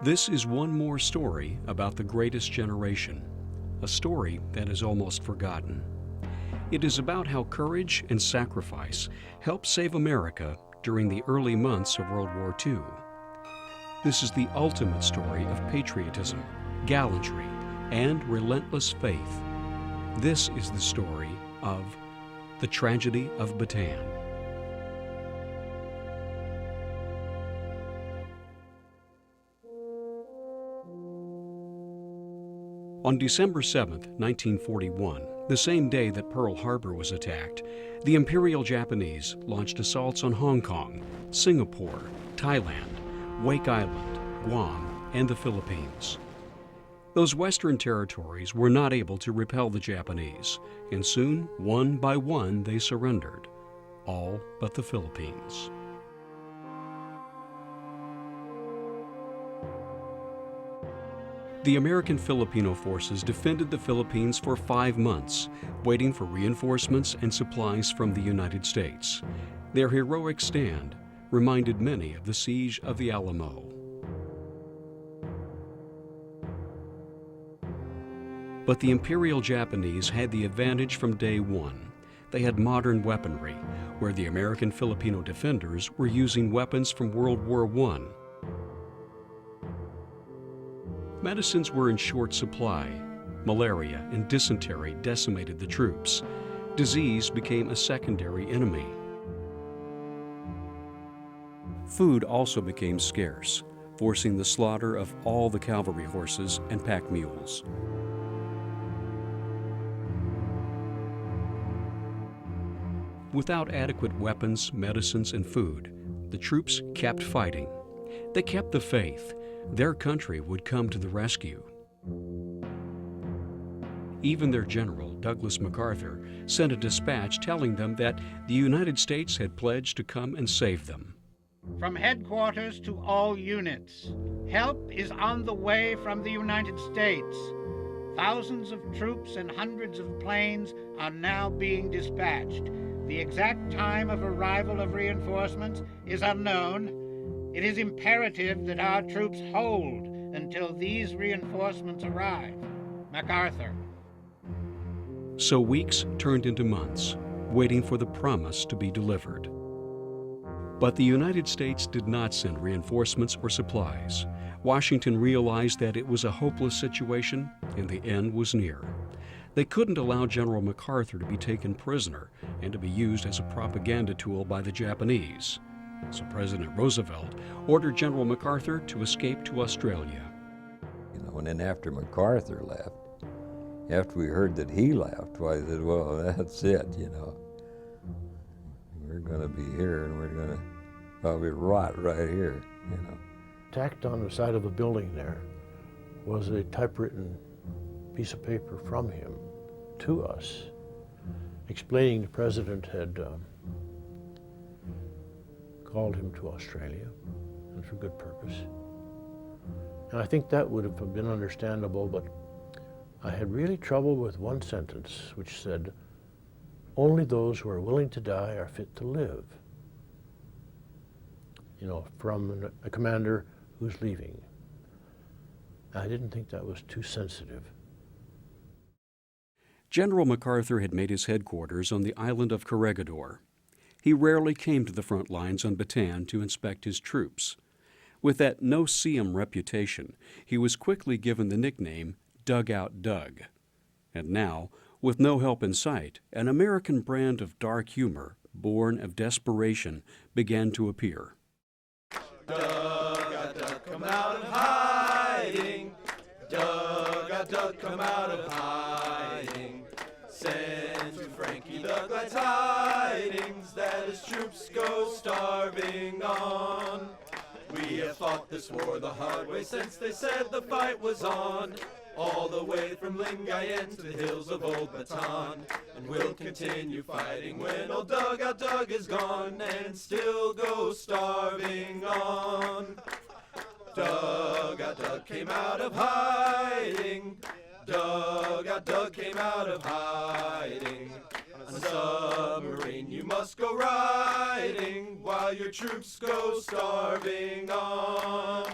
This is one more story about the greatest generation, a story that is almost forgotten. It is about how courage and sacrifice helped save America during the early months of World War II. This is the ultimate story of patriotism, gallantry, and relentless faith. This is the story of the tragedy of Bataan. On December 7, 1941, the same day that Pearl Harbor was attacked, the Imperial Japanese launched assaults on Hong Kong, Singapore, Thailand, Wake Island, Guam, and the Philippines. Those Western territories were not able to repel the Japanese, and soon, one by one, they surrendered, all but the Philippines. The American Filipino forces defended the Philippines for 5 months, waiting for reinforcements and supplies from the United States. Their heroic stand reminded many of the siege of the Alamo. But the Imperial Japanese had the advantage from day one. They had modern weaponry, where the American Filipino defenders were using weapons from World War I. Medicines were in short supply. Malaria and dysentery decimated the troops. Disease became a secondary enemy. Food also became scarce, forcing the slaughter of all the cavalry horses and pack mules. Without adequate weapons, medicines, and food, the troops kept fighting. They kept the faith. Their country would come to the rescue. Even their general, Douglas MacArthur, sent a dispatch telling them that the United States had pledged to come and save them. From headquarters to all units, help is on the way from the United States. Thousands of troops and hundreds of planes are now being dispatched. The exact time of arrival of reinforcements is unknown. It is imperative that our troops hold until these reinforcements arrive. MacArthur. So weeks turned into months, waiting for the promise to be delivered. But the United States did not send reinforcements or supplies. Washington realized that it was a hopeless situation and the end was near. They couldn't allow General MacArthur to be taken prisoner and to be used as a propaganda tool by the Japanese. So President Roosevelt ordered General MacArthur to escape to Australia. And then after MacArthur left, after we heard that he left, well, I said, well, that's it, We're going to be here and we're going to probably rot right here, Tacked on the side of a building there was a typewritten piece of paper from him to us, explaining the president had called him to Australia, and for good purpose. And I think that would have been understandable, but I had really trouble with one sentence which said, "Only those who are willing to die are fit to live." From a commander who's leaving. I didn't think that was too sensitive. General MacArthur had made his headquarters on the island of Corregidor. He rarely came to the front lines on Bataan to inspect his troops. With that no-see-'em reputation, he was quickly given the nickname Dugout Doug. And now, with no help in sight, an American brand of dark humor, born of desperation, began to appear. Dugout Doug, come out of hiding. Dugout Doug, come out of hiding. Send to Frankie the glad tidings that his troops go starving on. We have fought this war the hard way since they said the fight was on. All the way from Lingayen to the hills of old Bataan. And we'll continue fighting when old Dugout Doug is gone and still go starving on. Dugout Doug came out of hiding. Dugout Doug came out of hiding. On a submarine you must go riding while your troops go starving on.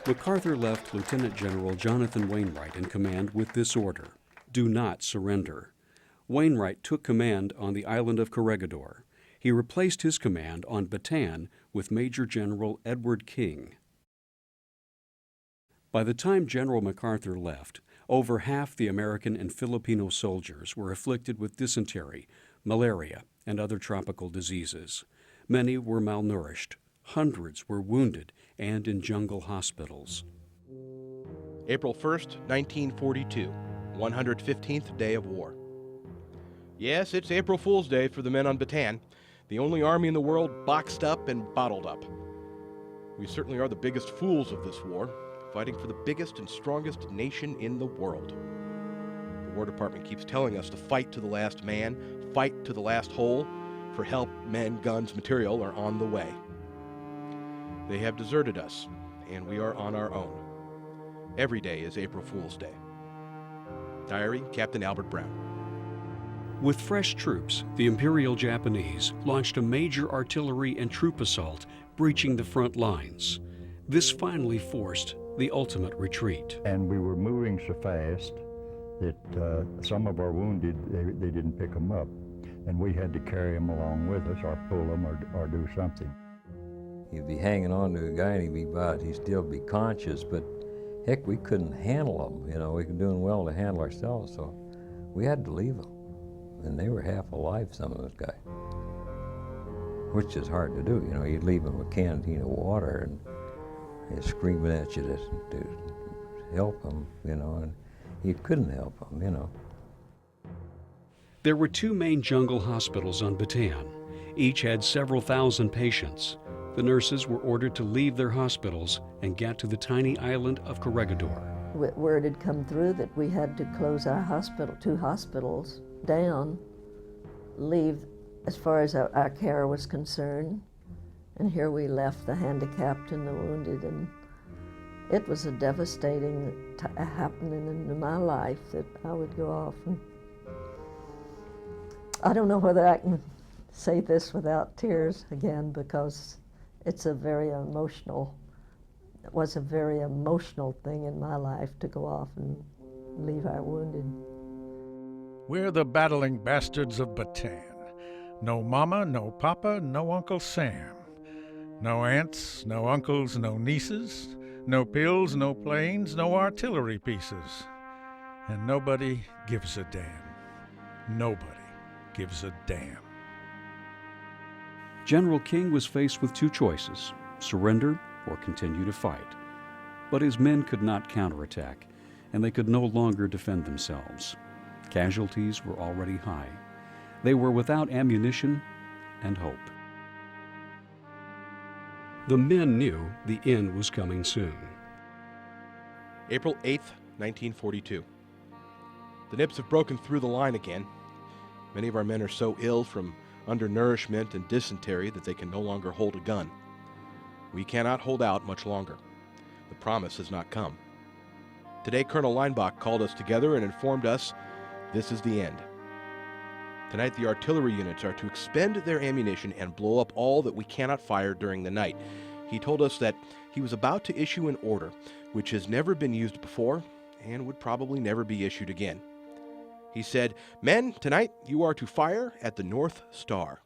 MacArthur left Lieutenant General Jonathan Wainwright in command with this order: do not surrender. Wainwright took command on the island of Corregidor. He replaced his command on Bataan with Major General Edward King. By the time General MacArthur left, over half the American and Filipino soldiers were afflicted with dysentery, malaria, and other tropical diseases. Many were malnourished. Hundreds were wounded and in jungle hospitals. April 1st, 1942, 115th day of war. Yes, it's April Fool's Day for the men on Bataan, the only army in the world boxed up and bottled up. We certainly are the biggest fools of this war, fighting for the biggest and strongest nation in the world. The War Department keeps telling us to fight to the last man, fight to the last hole, for help, men, guns, material are on the way. They have deserted us, and we are on our own. Every day is April Fool's Day. Diary, Captain Albert Brown. With fresh troops, the Imperial Japanese launched a major artillery and troop assault, breaching the front lines. This finally forced the ultimate retreat. And we were moving so fast that some of our wounded, they didn't pick them up. And we had to carry them along with us or pull them or do something. He'd be hanging on to a guy and he'd still be conscious, but heck, we couldn't handle them. You know, we were doing well to handle ourselves, so we had to leave them. And they were half alive, some of those guys, which is hard to do. You know, you'd leave them a canteen of water and they're screaming at you to help them, you know, and you couldn't help them, you know. There were two main jungle hospitals on Bataan. Each had several thousand patients. The nurses were ordered to leave their hospitals and get to the tiny island of Corregidor. Word had come through that we had to close our two hospitals down, leave as far as our care was concerned. And here we left the handicapped and the wounded, and it was a devastating happening in my life that I would go off. And I don't know whether I can say this without tears again, because it was a very emotional thing in my life to go off and leave our wounded. We're the battling bastards of Bataan. No mama, no papa, no Uncle Sam. No aunts, no uncles, no nieces, no pills, no planes, no artillery pieces. And nobody gives a damn. Nobody gives a damn. General King was faced with two choices: surrender or continue to fight. But his men could not counterattack, and they could no longer defend themselves. Casualties were already high. They were without ammunition and hope. The men knew the end was coming soon. April 8th, 1942. The Nips have broken through the line again. Many of our men are so ill from undernourishment and dysentery that they can no longer hold a gun. We cannot hold out much longer. The promise has not come. Today, Colonel Leinbach called us together and informed us this is the end. Tonight, the artillery units are to expend their ammunition and blow up all that we cannot fire during the night. He told us that he was about to issue an order which has never been used before and would probably never be issued again. He said, "Men, tonight you are to fire at the North Star.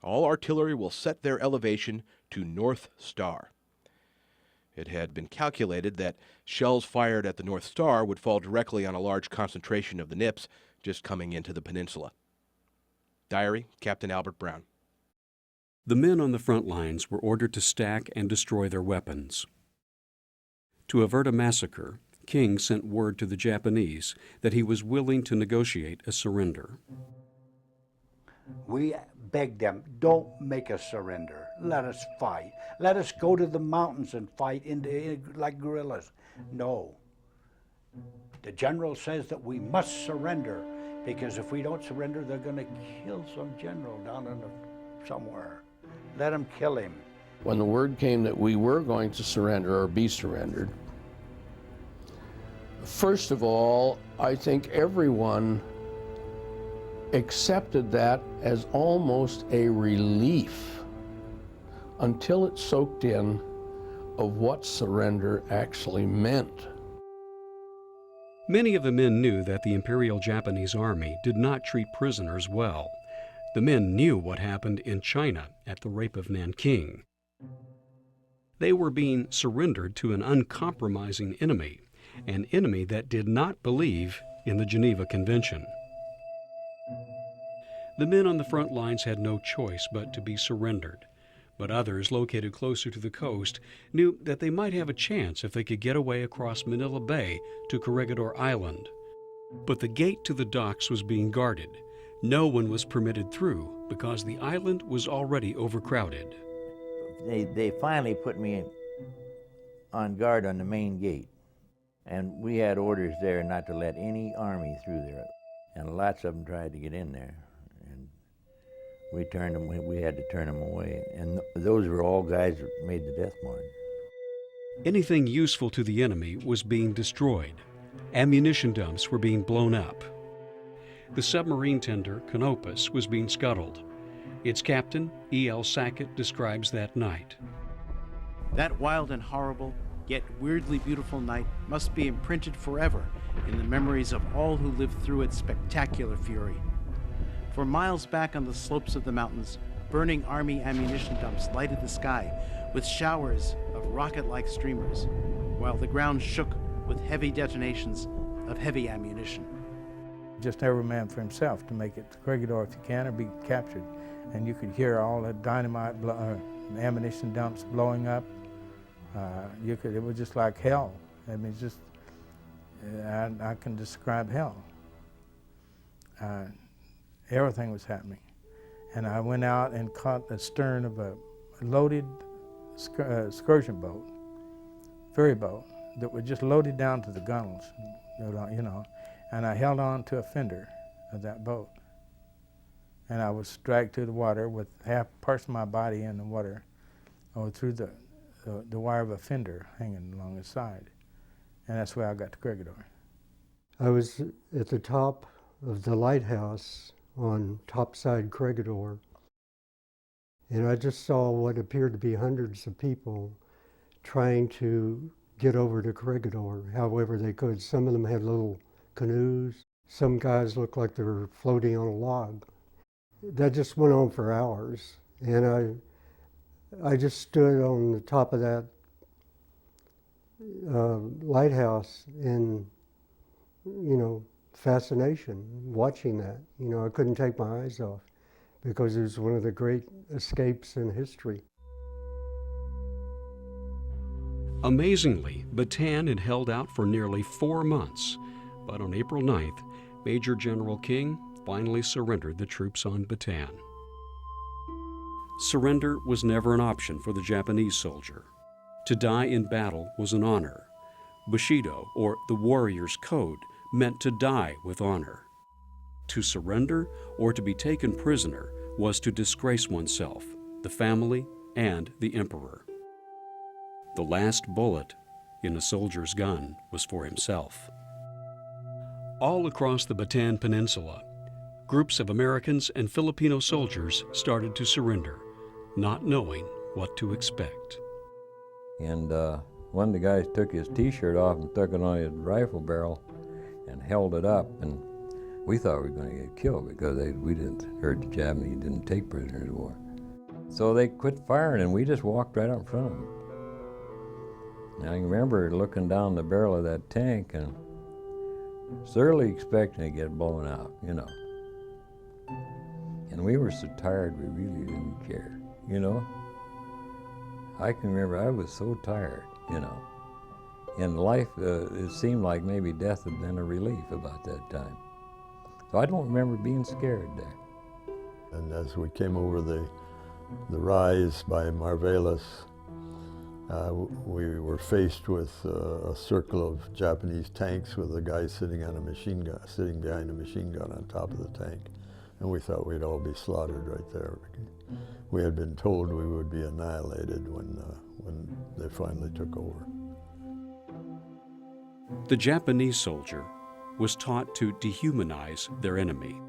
All artillery will set their elevation to North Star." It had been calculated that shells fired at the North Star would fall directly on a large concentration of the Nips just coming into the peninsula. Diary, Captain Albert Brown. The men on the front lines were ordered to stack and destroy their weapons. To avert a massacre, King sent word to the Japanese that he was willing to negotiate a surrender. We begged them, don't make us surrender. Let us fight. Let us go to the mountains and fight like guerrillas. No. The general says that we must surrender, because if we don't surrender, they're going to kill some general down somewhere. Let them kill him. When the word came that we were going to surrender or be surrendered, first of all, I think everyone accepted that as almost a relief. Until it soaked in, of what surrender actually meant. Many of the men knew that the Imperial Japanese Army did not treat prisoners well. The men knew what happened in China at the rape of Nanking. They were being surrendered to an uncompromising enemy, an enemy that did not believe in the Geneva Convention. The men on the front lines had no choice but to be surrendered, but others located closer to the coast knew that they might have a chance if they could get away across Manila Bay to Corregidor Island. But the gate to the docks was being guarded. No one was permitted through because the island was already overcrowded. They finally put me on guard on the main gate, and we had orders there not to let any army through there, and lots of them tried to get in there, and we had to turn them away, and those were all guys that made the death march. Anything useful to the enemy was being destroyed. Ammunition dumps were being blown up. The submarine tender Canopus was being scuttled. Its captain, E.L. Sackett, describes that night. That wild and horrible, yet weirdly beautiful night must be imprinted forever in the memories of all who lived through its spectacular fury. For miles back on the slopes of the mountains, burning Army ammunition dumps lighted the sky with showers of rocket-like streamers, while the ground shook with heavy detonations of heavy ammunition. Just every man for himself to make it to Corregidor if you can or be captured. And you could hear all the dynamite, ammunition dumps blowing up. It was just like hell. I mean, just, I can describe hell. Everything was happening. And I went out and caught the stern of a loaded excursion boat, ferry boat, that was just loaded down to the gunnels, you know, and I held on to a fender of that boat. And I was dragged to the water with half parts of my body in the water, or through the wire of a fender hanging along the side. And that's where I got to Corregidor. I was at the top of the lighthouse on topside Corregidor, and I just saw what appeared to be hundreds of people trying to get over to Corregidor however they could. Some of them had little canoes. Some guys looked like they were floating on a log. That just went on for hours, and I just stood on the top of that lighthouse in, you know, fascination, watching that. You know, I couldn't take my eyes off because it was one of the great escapes in history. Amazingly, Bataan had held out for nearly 4 months, but on April 9th, Major General King finally surrendered the troops on Bataan. Surrender was never an option for the Japanese soldier. To die in battle was an honor. Bushido, or the warrior's code, meant to die with honor. To surrender or to be taken prisoner was to disgrace oneself, the family, and the emperor. The last bullet in a soldier's gun was for himself. All across the Bataan Peninsula, groups of Americans and Filipino soldiers started to surrender, not knowing what to expect. And one of the guys took his T-shirt off and stuck it on his rifle barrel and held it up, and we thought we were going to get killed because we didn't heard the Japanese didn't take prisoners of war. So they quit firing, and we just walked right up in front of them. And I remember looking down the barrel of that tank and thoroughly expecting to get blown out, you know. And we were so tired we really didn't care, you know. I can remember I was so tired, you know. In life, it seemed like maybe death had been a relief about that time. So I don't remember being scared there. And as we came over the rise by Marvelis, we were faced with a circle of Japanese tanks with a guy sitting on a machine gun, sitting behind a machine gun on top of the tank. And we thought we'd all be slaughtered right there. We had been told we would be annihilated when they finally took over. The Japanese soldier was taught to dehumanize their enemy.